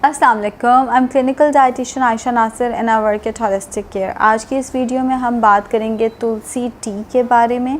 अस्सलाम वालेकुम, I am clinical dietitian Ayesha Nasir and I work at holistic care. आज की इस वीडियो में हम बात करेंगे तुलसी टी के बारे में,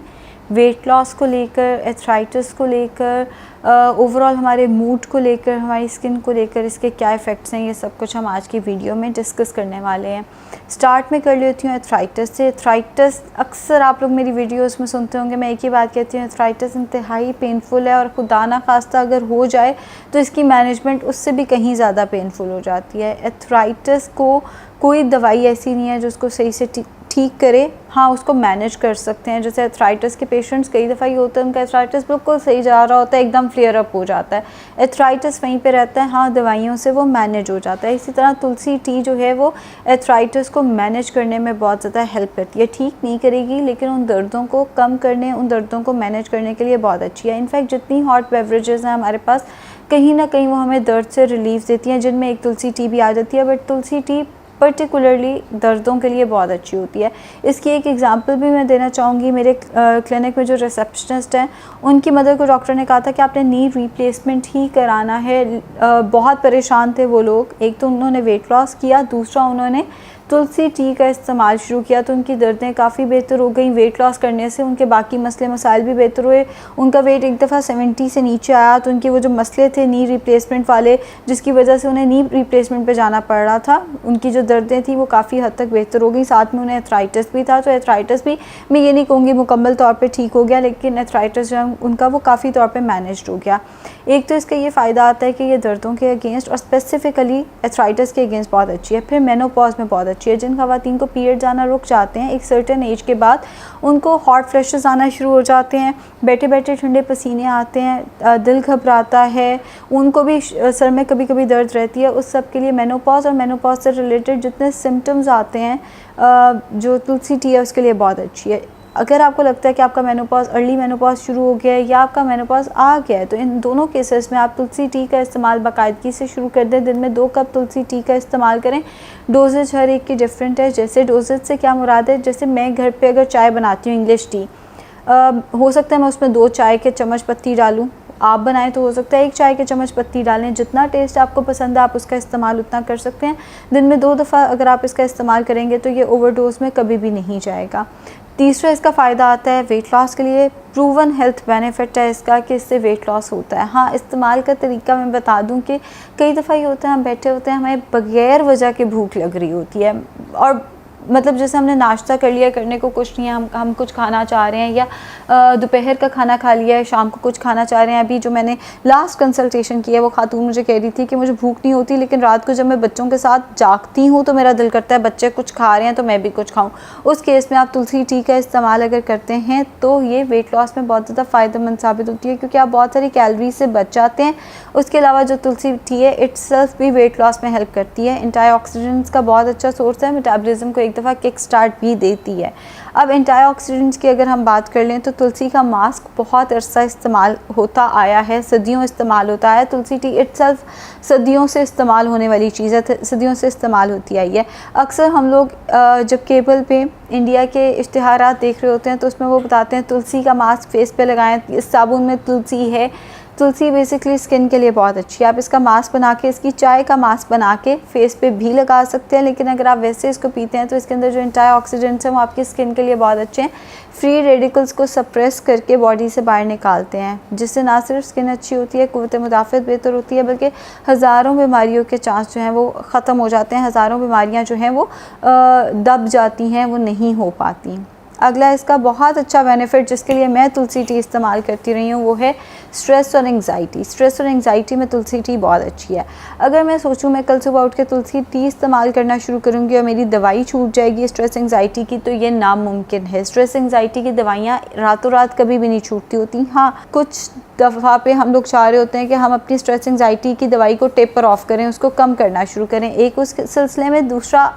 वेट लॉस को लेकर, एथराइटिस को लेकर, ओवरऑल हमारे मूड को लेकर, हमारी स्किन को लेकर इसके क्या इफ़ेक्ट्स हैं, ये सब कुछ हम आज की वीडियो में डिस्कस करने वाले हैं। स्टार्ट में कर लेती हूँ एथराइटिस से। एथराइटिस अक्सर आप लोग मेरी वीडियोस में सुनते होंगे, मैं एक ही बात कहती हूँ, एथराइटिस इंतहाई पेनफुल है और खुदा ना खास्ता अगर हो जाए तो इसकी मैनेजमेंट उससे भी कहीं ज़्यादा पेनफुल हो जाती है। एथराइटिस को कोई दवाई ऐसी नहीं है जो उसको सही से ठीक करे। हाँ, उसको मैनेज कर सकते हैं। जैसे एथराइटिस के पेशेंट्स कई दफ़ा ये होता है, उनका एथराइटिस बिल्कुल सही जा रहा होता है, एकदम फ्लेयर अप हो जाता है, एथराइटिस वहीं पे रहता है, हाँ दवाइयों से वो मैनेज हो जाता है। इसी तरह तुलसी टी जो है वो एथराइटिस को मैनेज करने में बहुत ज़्यादा हेल्प करती है। ठीक नहीं करेगी लेकिन उन दर्दों को कम करने, उन दर्दों को मैनेज करने के लिए बहुत अच्छी है। इनफैक्ट जितनी हॉट बेवरेजेज़ हैं हमारे पास, कहीं ना कहीं वो हमें दर्द से रिलीफ देती हैं, जिनमें एक तुलसी टी भी आ जाती है। बट तुलसी टी पर्टिकुलरली दर्दों के लिए बहुत अच्छी होती है। इसकी एक एग्जांपल भी मैं देना चाहूँगी। मेरे क्लिनिक में जो रिसेप्शनिस्ट हैं, उनकी मदर को डॉक्टर ने कहा था कि आपने नी रिप्लेसमेंट ही कराना है। बहुत परेशान थे वो लोग। एक तो उन्होंने वेट लॉस किया, दूसरा उन्होंने तुलसी टी का इस्तेमाल शुरू किया तो उनकी दर्दें काफ़ी बेहतर हो गई। वेट लॉस करने से उनके बाकी मसले मसाइल भी बेहतर हुए। उनका वेट एक दफ़ा 70 से नीचे आया तो उनके वो जो मसले थे नी रिप्लेसमेंट वाले, जिसकी वजह से उन्हें नी रिप्लेसमेंट पे जाना पड़ रहा था, उनकी जो दर्दें थी वो काफ़ी हद तक बेहतर हो गई। साथ में उन्हें एथराइटिस भी था, तो एथराइटिस भी मैं ये नहीं कहूँगी मुकम्मल तौर पर ठीक हो गया, लेकिन एथराइटिस जो उनका वो काफ़ी तौर पर मैनेज हो गया। एक तो इसका ये फ़ायदा आता है कि ये दर्दों के अगेंस्ट और स्पेसिफ़िकली एथराइटिस के अगेंस्ट बहुत अच्छी है। फिर मेनोपॉज में बहुत अच्छी है। जिन ख़वातीन को पीरियड आना रुक जाते हैं एक सर्टेन एज के बाद, उनको हॉट फ्लैशेस आना शुरू हो जाते हैं, बैठे बैठे ठंडे पसीने आते हैं, दिल घबराता है, उनको भी सर में कभी कभी दर्द रहती है, उस सब के लिए मेनोपॉज और मेनोपॉज से रिलेटेड जितने सिम्टम्स आते हैं, जो तुलसी टी है उसके लिए बहुत अच्छी है। अगर आपको लगता है कि आपका मेनोपॉज, अर्ली मेनोपॉज शुरू हो गया है या आपका मेनोपॉज आ गया है, तो इन दोनों केसेस में आप तुलसी टी का इस्तेमाल बाकायदगी से शुरू कर दें। दिन में 2 कप तुलसी टी का इस्तेमाल करें। डोजेज हर एक की डिफरेंट है। जैसे डोजेज से क्या मुराद है, जैसे मैं घर पे अगर चाय बनाती हूँ इंग्लिश टी, हो सकता है मैं उसमें 2 चाय के चम्मच पत्ती डालूँ। आप बनाएं तो हो सकता है 1 चाय के चम्मच पत्ती डालें। जितना टेस्ट आपको पसंद है आप उसका इस्तेमाल उतना कर सकते हैं। दिन में 2 दफ़ा अगर आप इसका इस्तेमाल करेंगे तो ये ओवरडोज में कभी भी नहीं जाएगा। तीसरा इसका फ़ायदा आता है वेट लॉस के लिए। प्रूवन हेल्थ बेनिफिट है इसका कि इससे वेट लॉस होता है। हाँ, इस्तेमाल का तरीका मैं बता दूं कि कई दफ़ा ये होता है हम बैठे होते हैं, हमें बगैर वजह के भूख लग रही होती है, और मतलब जैसे हमने नाश्ता कर लिया, करने को कुछ नहीं है, हम कुछ खाना चाह रहे हैं, या दोपहर का खाना खा लिया है, शाम को कुछ खाना चाह रहे हैं। अभी जो मैंने लास्ट कंसल्टेशन किया है वो खातून मुझे कह रही थी कि मुझे भूख नहीं होती, लेकिन रात को जब मैं बच्चों के साथ जागती हूँ तो मेरा दिल करता है बच्चे कुछ खा रहे हैं तो मैं भी कुछ खाऊँ। उस केस में आप तुलसी टी का इस्तेमाल अगर करते हैं तो ये वेट लॉस में बहुत ज़्यादा फ़ायदेमंद साबित होती है, क्योंकि आप बहुत सारी कैलोरी से बच जाते हैं। उसके अलावा जो तुलसी टी है इटसेल्फ भी वेट लॉस में हेल्प करती है। एंटीऑक्सीडेंट्स का बहुत अच्छा सोर्स है, मेटाबॉलिज्म को एक दफ़ा किक स्टार्ट भी देती है। अब एंटीऑक्सीडेंट्स की अगर हम बात कर लें तो तुलसी का मास्क बहुत अरसा इस्तेमाल होता आया है, सदियों इस्तेमाल होता है। तुलसी टी इटसेल्फ सदियों से इस्तेमाल होने वाली चीज़ है, सदियों से इस्तेमाल होती आई है। अक्सर हम लोग जब केबल पे इंडिया के इश्तिहारात देख रहे होते हैं तो उसमें वो बताते हैं तुलसी का मास्क फेस पे लगाएं, इस साबुन में तुलसी है। तुलसी बेसिकली स्किन के लिए बहुत अच्छी है। आप इसका मास्क बना के, इसकी चाय का मास्क बना के फेस पे भी लगा सकते हैं, लेकिन अगर आप वैसे इसको पीते हैं तो इसके अंदर जो एंटीऑक्सीडेंट्स हैं वो आपकी स्किन के लिए बहुत अच्छे हैं। फ्री रेडिकल्स को सप्रेस करके बॉडी से बाहर निकालते हैं, जिससे ना सिर्फ स्किन अच्छी होती है, क़ुव्वत मुदाफ़त बेहतर होती है, बल्कि हज़ारों बीमारियों के चांस जो हैं वो ख़त्म हो जाते हैं। हज़ारों बीमारियाँ जो हैं वो दब जाती हैं, वो नहीं हो पाती। अगला इसका बहुत अच्छा बेनिफिट जिसके लिए मैं तुलसी टी इस्तेमाल करती रही हूँ वो है स्ट्रेस और एंग्जाइटी। स्ट्रेस और एंग्जाइटी में तुलसी टी बहुत अच्छी है। अगर मैं सोचूं मैं कल सुबह उठ के तुलसी टी इस्तेमाल करना शुरू करूँगी और मेरी दवाई छूट जाएगी स्ट्रेस एंग्जाइटी की, तो ये नामुमकिन है। स्ट्रेस एंग्जाइटी की दवाइयाँ रातों रात कभी भी नहीं छूटती होती। हाँ, कुछ दफ़ा पे हम लोग चाह रहे होते हैं कि हम अपनी स्ट्रेस एंग्जाइटी की दवाई को टेपर ऑफ करें, उसको कम करना शुरू करें। एक उस सिलसिले में दूसरा,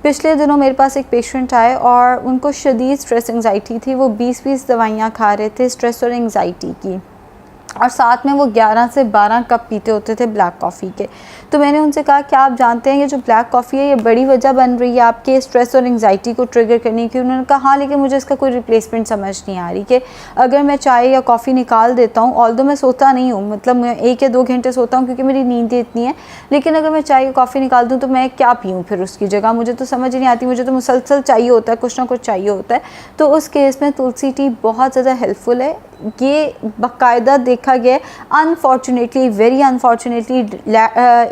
पिछले दिनों मेरे पास एक पेशेंट आए और उनको शदीद स्ट्रेस एंग्जाइटी थी। वो 20-20 दवाइयाँ खा रहे थे स्ट्रेस और एंग्जाइटी की। और साथ में वो 11 से 12 कप पीते होते थे ब्लैक कॉफ़ी के। तो मैंने उनसे कहा कि आप जानते हैं ये जो ब्लैक कॉफ़ी है ये बड़ी वजह बन रही है आपके स्ट्रेस और एंग्जाइटी को ट्रिगर करने की। उन्होंने कहा हाँ, लेकिन मुझे इसका कोई रिप्लेसमेंट समझ नहीं आ रही कि अगर मैं चाय या कॉफ़ी निकाल देता हूँ, ऑल्दो मैं सोता नहीं हूँ, मतलब मैं 1 या 2 घंटे सोता हूँ क्योंकि मेरी नींद इतनी है, लेकिन अगर मैं चाय या कॉफ़ी निकाल दूँ तो मैं क्या पीऊँ फिर उसकी जगह, मुझे तो समझ नहीं आती, मुझे तो मुसलसल चाहिए होता है, कुछ ना कुछ चाहिए होता है। तो उस केस में तुलसी टी बहुत ज़्यादा हेल्पफुल है। ये बाकायदा देखा गया है, अनफॉर्चुनेटली, वेरी अनफॉर्चुनेटली,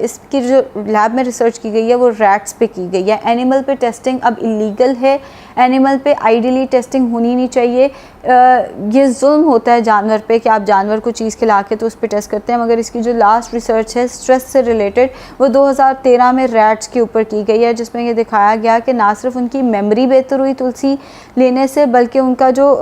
इसकी जो लैब में रिसर्च की गई है वो रैट्स पे की गई है। एनिमल पे टेस्टिंग अब इलीगल है, एनिमल पे आइडियली टेस्टिंग होनी नहीं चाहिए। ये जुल्म होता है जानवर पे कि आप जानवर को चीज़ खिला के तो उस पर टेस्ट करते हैं, मगर इसकी जो लास्ट रिसर्च है स्ट्रेस से रिलेटेड वो 2013 में रैट्स के ऊपर की गई है, जिसमें ये दिखाया गया कि ना सिर्फ उनकी मेमोरी बेहतर हुई तुलसी लेने से, बल्कि उनका जो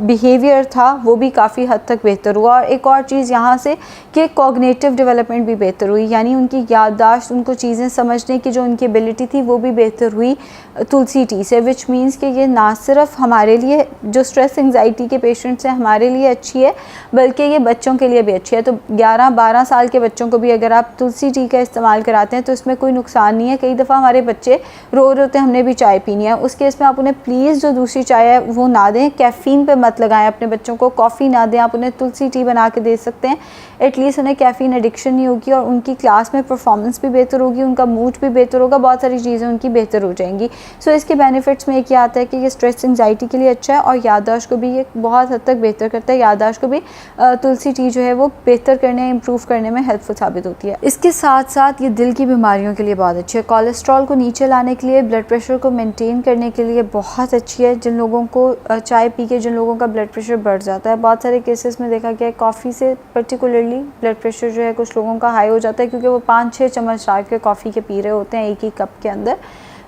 बिहेवियर था वो भी काफ़ी हद तक बेहतर हुआ। और एक और चीज़ यहाँ से कि कॉग्निटिव डेवलपमेंट भी बेहतर हुई, यानी उनकी याददाश्त, उनको चीज़ें समझने की जो उनकी एबिलिटी थी वो भी बेहतर हुई तुलसी टी से। विच मीन्स कि ये ना सिर्फ हमारे लिए जो स्ट्रेस एंग्जाइटी के पेशेंट्स हैं हमारे लिए अच्छी है, बल्कि ये बच्चों के लिए भी अच्छी है। तो 11-12 साल के बच्चों को भी अगर आप तुलसी टी का इस्तेमाल कराते हैं तो इसमें कोई नुकसान नहीं है। कई दफ़ा हमारे बच्चे रो रहे होते हैं हमने भी चाय पीनी है, उस केस में आप उन्हें प्लीज़ जो दूसरी चाय है वो ना दें, कैफ़ीन पे मत लगाएं अपने बच्चों को, कॉफ़ी ना दें, आप उन्हें तुलसी टी बना के दे सकते हैं। एटलीस्ट उन्हें कैफ़ीन एडिक्शन नहीं होगी और उनकी क्लास में परफॉर्मेंस भी बेहतर होगी, उनका मूड भी बेहतर होगा, बहुत सारी चीज़ें उनकी बेहतर हो जाएंगी। सो इसके बेनिफिट्स में एक ये आता है कि ये स्ट्रेस एंग्जाइटी के लिए अच्छा है और याददाश्त को भी ये बहुत हद तक बेहतर करता है। याददाश्त को भी तुलसी टी जो है वो बेहतर करने, इम्प्रूव करने में हेल्पफुल साबित होती है। इसके साथ साथ ये दिल की बीमारियों के लिए बहुत अच्छी है, कोलेस्ट्रॉल को नीचे लाने के लिए, ब्लड प्रेशर को मेंटेन करने के लिए बहुत अच्छी है। जिन लोगों को चाय पी के जिन लोगों का ब्लड प्रेशर बढ़ जाता है, बहुत सारे केसेस में देखा गया है कॉफ़ी से पर्टिकुलरली ब्लड प्रेशर जो है कुछ लोगों का हाई हो जाता है क्योंकि वो 5-6 चम्मच डाल के कॉफ़ी के पी रहे होते हैं एक ही कप के अंदर।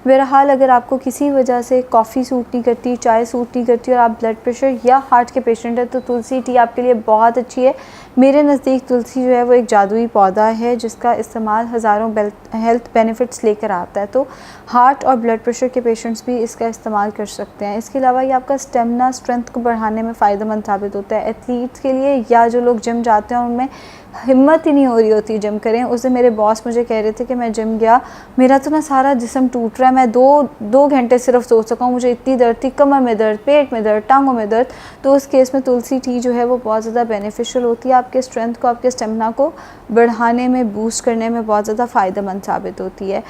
बहरहाल अगर आपको किसी वजह से कॉफ़ी सूट नहीं करती, चाय सूट नहीं करती और आप ब्लड प्रेशर या हार्ट के पेशेंट हैं तो तुलसी टी आपके लिए बहुत अच्छी है। मेरे नज़दीक तुलसी जो है वो एक जादुई पौधा है जिसका इस्तेमाल हज़ारों हेल्थ बेनिफिट्स लेकर आता है। तो हार्ट और ब्लड प्रेशर के पेशेंट्स भी इसका इस्तेमाल कर सकते हैं। इसके अलावा ये आपका स्टेमिना, स्ट्रेंथ को बढ़ाने में फ़ायदेमंद साबित होता है। एथलीट्स के लिए या जो लोग जिम जाते हैं उनमें हिम्मत ही नहीं हो रही होती जिम करें। उस दिन मेरे बॉस मुझे कह रहे थे कि मैं जिम गया, मेरा तो ना सारा जिस्म टूट रहा है, मैं दो घंटे सिर्फ सो सका हूँ, मुझे इतनी दर्द थी, कमर में दर्द, पेट में दर्द, टांगों में दर्द। तो उस केस में तुलसी टी जो है वो बहुत ज़्यादा बेनिफिशियल होती है, आपके स्ट्रेंथ को, आपके स्टेमिना को बढ़ाने में, बूस्ट करने में बहुत ज़्यादा फ़ायदेमंद साबित होती है।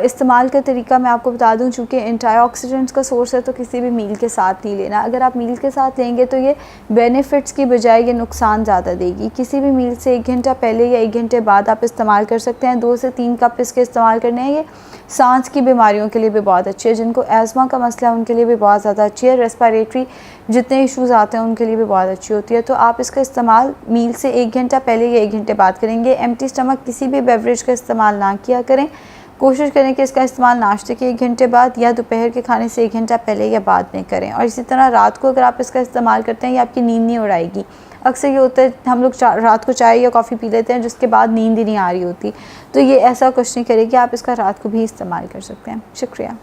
इस्तेमाल का तरीका मैं आपको बता दूँ, चूँकि एंटीऑक्सीडेंट्स का सोर्स है तो किसी भी मील के साथ नहीं लेना। अगर आप मील के साथ लेंगे तो ये बेनिफिट्स की बजाय ये नुकसान ज़्यादा देगी। किसी भी मील से 1 घंटा पहले या 1 घंटे बाद आप इस्तेमाल कर सकते हैं। 2 से 3 कप इसके इस्तेमाल करने हैं। ये सांस की बीमारियों के लिए भी बहुत अच्छी है, जिनको एज़मा का मसला है उनके लिए भी बहुत ज़्यादा अच्छी है, रेस्पिरेटरी जितने इश्यूज़ आते हैं उनके लिए भी बहुत अच्छी होती है। तो आप इसका इस्तेमाल मील से 1 घंटा पहले या 1 घंटे बाद करेंगे। एम्प्टी स्टमक किसी भी बेवरेज का इस्तेमाल ना किया करें। कोशिश करें कि इसका इस्तेमाल नाश्ते के 1 घंटे बाद या दोपहर के खाने से 1 घंटा पहले या बाद में करें। और इसी तरह रात को अगर आप इसका इस्तेमाल करते हैं ये आपकी नींद नहीं उड़ाएगी। अक्सर ये होता है हम लोग रात को चाय या कॉफ़ी पी लेते हैं जिसके बाद नींद ही नहीं आ रही होती, तो ये ऐसा कुछ नहीं करेगी। आप इसका रात को भी इस्तेमाल कर सकते हैं। शुक्रिया।